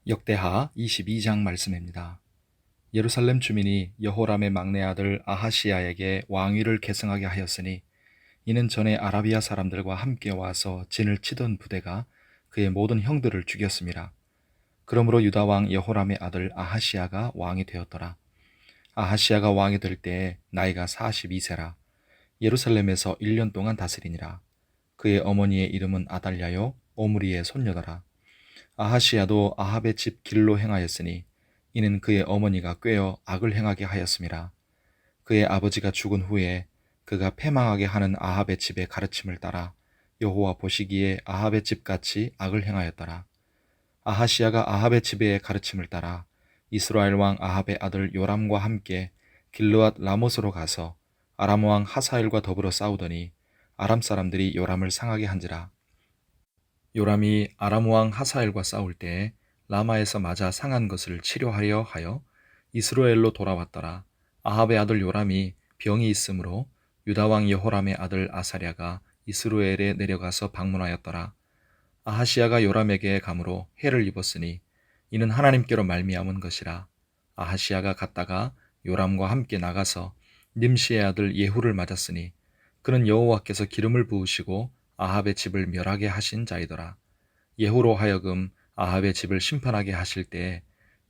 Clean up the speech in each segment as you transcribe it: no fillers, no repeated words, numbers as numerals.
역대하 22장 말씀입니다. 예루살렘 주민이 여호람의 막내 아들 아하시야에게 왕위를 계승하게 하였으니 이는 전에 아라비아 사람들과 함께 와서 진을 치던 부대가 그의 모든 형들을 죽였습니다. 그러므로 유다 왕 여호람의 아들 아하시야가 왕이 되었더라. 아하시야가 왕이 될 때에 나이가 42세라. 예루살렘에서 1년 동안 다스리니라. 그의 어머니의 이름은 아달랴요 오므리의 손녀더라. 아하시야도 아합의 집 길로 행하였으니 이는 그의 어머니가 꾀어 악을 행하게 하였음이라. 그의 아버지가 죽은 후에 그가 패망하게 하는 아합의 집의 가르침을 따라 여호와 보시기에 아합의 집같이 악을 행하였더라. 아하시야가 아합의 집의 가르침을 따라 이스라엘 왕 아합의 아들 요람과 함께 길르앗 라못으로 가서 아람 왕 하사엘과 더불어 싸우더니 아람 사람들이 요람을 상하게 한지라. 요람이 아람 왕 하사엘과 싸울 때에 라마에서 맞아 상한 것을 치료하려 하여 이스라엘로 돌아왔더라. 아합의 아들 요람이 병이 있으므로 유다 왕 여호람의 아들 아사랴가 이스라엘에 내려가서 방문하였더라. 아하시야가 요람에게 감으로 해를 입었으니 이는 하나님께로 말미암은 것이라. 아하시야가 갔다가 요람과 함께 나가서 님시의 아들 예후를 맞았으니 그는 여호와께서 기름을 부으시고 아합의 집을 멸하게 하신 자이더라. 예후로 하여금 아합의 집을 심판하게 하실 때에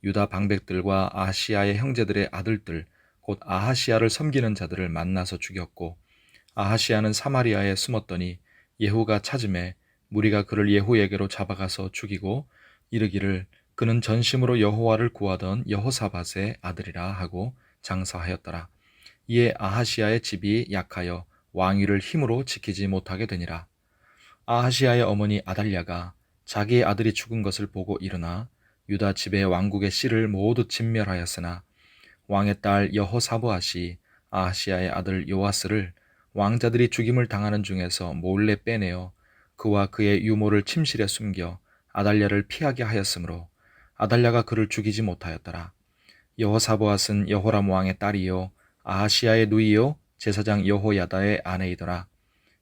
유다 방백들과 아하시야의 형제들의 아들들 곧 아하시야를 섬기는 자들을 만나서 죽였고, 아하시야는 사마리아에 숨었더니 예후가 찾음에 무리가 그를 예후에게로 잡아가서 죽이고 이르기를 그는 전심으로 여호와를 구하던 여호사밧의 아들이라 하고 장사하였더라. 이에 아하시야의 집이 약하여 왕위를 힘으로 지키지 못하게 되니라. 아하시야의 어머니 아달랴가 자기의 아들이 죽은 것을 보고 일어나 유다 집의 왕국의 씨를 모두 진멸하였으나 왕의 딸 여호사브앗이 아하시야의 아들 요아스를 왕자들이 죽임을 당하는 중에서 몰래 빼내어 그와 그의 유모를 침실에 숨겨 아달랴를 피하게 하였으므로 아달랴가 그를 죽이지 못하였더라. 여호사브앗은 여호람 왕의 딸이요 아하시야의 누이요 제사장 여호야다의 아내이더라.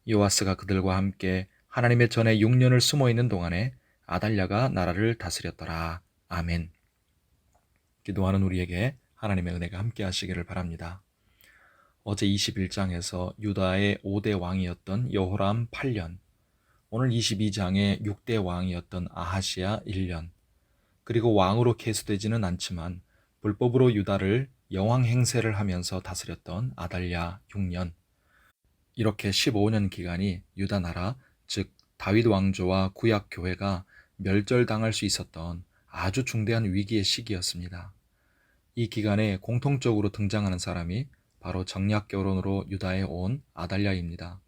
요아스가 그들과 함께 하나님의 전에 6년을 숨어 있는 동안에 아달랴가 나라를 다스렸더라. 아멘. 기도하는 우리에게 하나님의 은혜가 함께 하시기를 바랍니다. 어제 21장에서 유다의 5대 왕이었던 여호람 8년, 오늘 22장의 6대 왕이었던 아하시야 1년, 그리고 왕으로 계수되지는 않지만 불법으로 유다를 여왕 행세를 하면서 다스렸던 아달랴 6년, 이렇게 15년 기간이 유다 나라, 즉 다윗 왕조와 구약 교회가 멸절당할 수 있었던 아주 중대한 위기의 시기였습니다. 이 기간에 공통적으로 등장하는 사람이 바로 정략 결혼으로 유다에 온 아달랴입니다.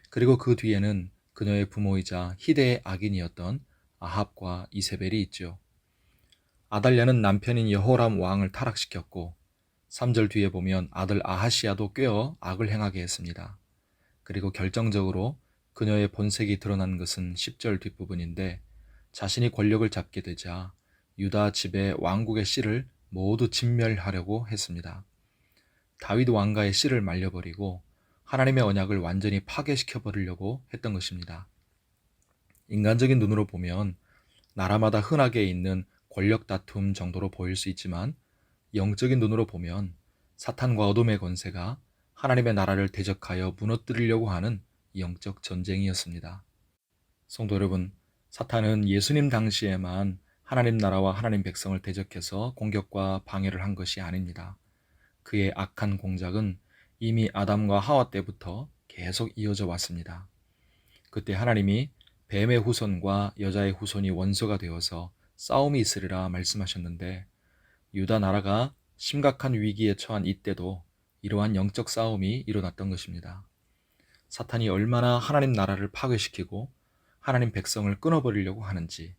그리고 그 뒤에는 그녀의 부모이자 희대의 악인이었던 아합과 이세벨이 있죠. 아달랴는 남편인 여호람 왕을 타락시켰고 3절 뒤에 보면 아들 아하시야도 꾀어 악을 행하게 했습니다. 그리고 결정적으로 그녀의 본색이 드러난 것은 10절 뒷부분인데 자신이 권력을 잡게 되자 유다 집의 왕국의 씨를 모두 진멸하려고 했습니다. 다윗 왕가의 씨를 말려버리고 하나님의 언약을 완전히 파괴시켜버리려고 했던 것입니다. 인간적인 눈으로 보면 나라마다 흔하게 있는 권력 다툼 정도로 보일 수 있지만 영적인 눈으로 보면 사탄과 어둠의 권세가 하나님의 나라를 대적하여 무너뜨리려고 하는 영적 전쟁이었습니다. 성도 여러분, 사탄은 예수님 당시에만 하나님 나라와 하나님 백성을 대적해서 공격과 방해를 한 것이 아닙니다. 그의 악한 공작은 이미 아담과 하와 때부터 계속 이어져 왔습니다. 그때 하나님이 뱀의 후손과 여자의 후손이 원수가 되어서 싸움이 있으리라 말씀하셨는데 유다 나라가 심각한 위기에 처한 이때도 이러한 영적 싸움이 일어났던 것입니다. 사탄이 얼마나 하나님 나라를 파괴시키고 하나님 백성을 끊어버리려고 하는지,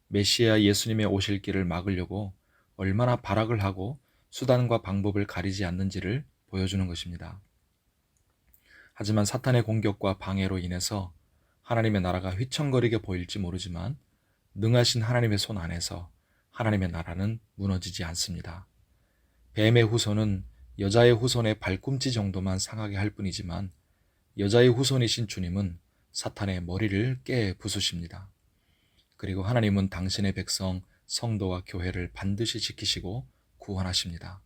메시아 예수님의 오실 길을 막으려고 얼마나 발악을 하고 수단과 방법을 가리지 않는지를 보여주는 것입니다. 하지만 사탄의 공격과 방해로 인해서 하나님의 나라가 휘청거리게 보일지 모르지만 능하신 하나님의 손 안에서 하나님의 나라는 무너지지 않습니다. 뱀의 후손은 여자의 후손의 발꿈치 정도만 상하게 할 뿐이지만 여자의 후손이신 주님은 사탄의 머리를 깨 부수십니다. 그리고 하나님은 당신의 백성 성도와 교회를 반드시 지키시고 구원하십니다.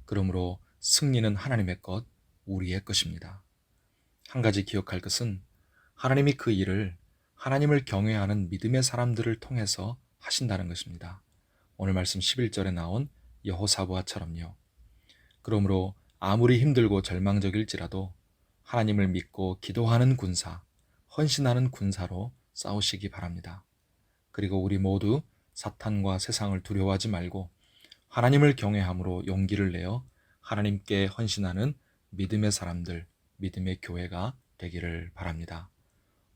그러므로 승리는 하나님의 것, 우리의 것입니다. 한 가지 기억할 것은 하나님이 그 일을 하나님을 경외하는 믿음의 사람들을 통해서 하신다는 것입니다. 오늘 말씀 11절에 나온 여호사부아처럼요. 그러므로 아무리 힘들고 절망적일지라도 하나님을 믿고 기도하는 군사, 헌신하는 군사로 싸우시기 바랍니다. 그리고 우리 모두 사탄과 세상을 두려워하지 말고 하나님을 경외함으로 용기를 내어 하나님께 헌신하는 믿음의 사람들, 믿음의 교회가 되기를 바랍니다.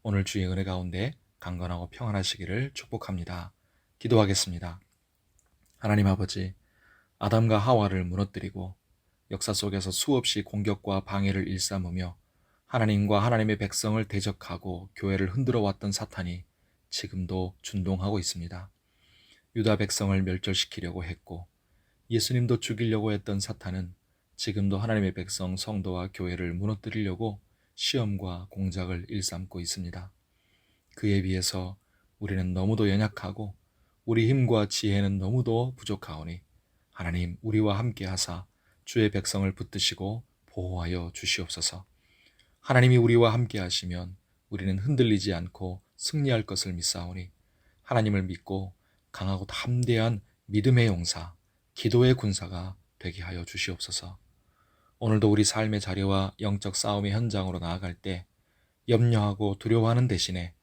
오늘 주의 은혜 가운데 강건하고 평안하시기를 축복합니다. 기도하겠습니다. 하나님 아버지, 아담과 하와를 무너뜨리고 역사 속에서 수없이 공격과 방해를 일삼으며 하나님과 하나님의 백성을 대적하고 교회를 흔들어 왔던 사탄이 지금도 준동하고 있습니다. 유다 백성을 멸절시키려고 했고 예수님도 죽이려고 했던 사탄은 지금도 하나님의 백성 성도와 교회를 무너뜨리려고 시험과 공작을 일삼고 있습니다. 그에 비해서 우리는 너무도 연약하고 우리 힘과 지혜는 너무도 부족하오니 하나님 우리와 함께 하사 주의 백성을 붙드시고 보호하여 주시옵소서. 하나님이 우리와 함께 하시면 우리는 흔들리지 않고 승리할 것을 믿사오니 하나님을 믿고 강하고 담대한 믿음의 용사, 기도의 군사가 되게 하여 주시옵소서. 오늘도 우리 삶의 자리와 영적 싸움의 현장으로 나아갈 때 염려하고 두려워하는 대신에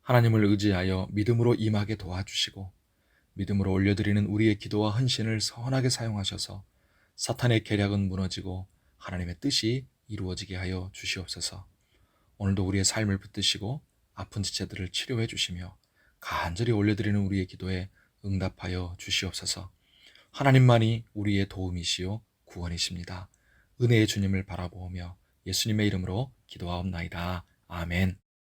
하나님을 의지하여 믿음으로 임하게 도와주시고 믿음으로 올려드리는 우리의 기도와 헌신을 선하게 사용하셔서 사탄의 계략은 무너지고 하나님의 뜻이 이루어지게 하여 주시옵소서. 오늘도 우리의 삶을 붙드시고 아픈 지체들을 치료해 주시며 간절히 올려드리는 우리의 기도에 응답하여 주시옵소서. 하나님만이 우리의 도움이시요 구원이십니다. 은혜의 주님을 바라보며 예수님의 이름으로 기도하옵나이다. 아멘.